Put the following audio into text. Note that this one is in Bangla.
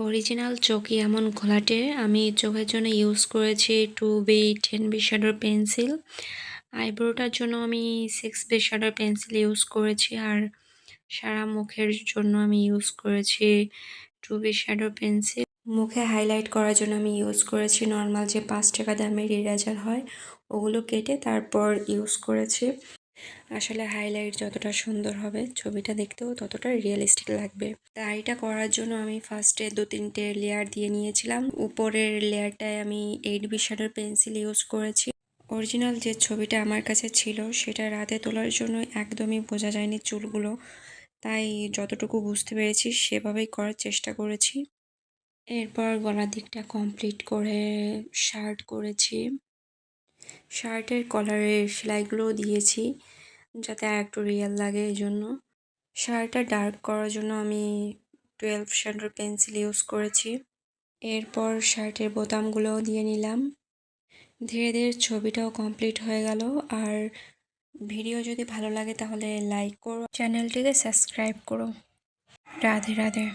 অরিজিনাল চোখই এমন ঘোলাটে। আমি চোখের জন্য ইউজ করেছি 2B 10B শ্যাডোর পেন্সিল। আইব্রোটার জন্য আমি 6B শ্যাডোর পেন্সিল ইউজ করেছি। আর সারা মুখের জন্য আমি ইউজ করেছি 2B শ্যাডোর পেন্সিল। মুখে হাইলাইট করার জন্য আমি ইউজ করেছি নর্মাল যে 5 টাকা দামের ইরেজার হয়, ওগুলো কেটে তারপর ইউজ করেছি। আসলে হাইলাইট যতটা সুন্দর হবে ছবিটা দেখতেও ততটা রিয়েলিস্টিক লাগবে। তাই এটা করার জন্য আমি ফার্স্টে 2-3টে লেয়ার দিয়ে নিয়েছিলাম। উপরের লেয়ারটায় আমি 8B শ্যাডোর পেন্সিল ইউজ করেছি। অরিজিনাল যে ছবিটা আমার কাছে ছিল সেটা রাতে তোলার জন্য একদমই বোঝা যায়নি চুলগুলো, তাই যতটুকু বুঝতে পেরেছি সেভাবেই করার চেষ্টা করেছি। এরপর গলার দিকটা কমপ্লিট করে শার্ট করেছি। শার্টের কলারের সেলাইগুলোও দিয়েছি যাতে আর একটু রিয়েল লাগে, এই জন্য। শার্টটা ডার্ক করার জন্য আমি 12 শ্যাডোর পেন্সিল ইউজ করেছি। এরপর শার্টের বোতামগুলোও দিয়ে নিলাম। ধীরে ধীরে ছবিটাও কমপ্লিট হয়ে গেল। আর ভিডিও যদি ভালো লাগে তাহলে লাইক করো, চ্যানেলটিকে সাবস্ক্রাইব করো। রাধে রাধে।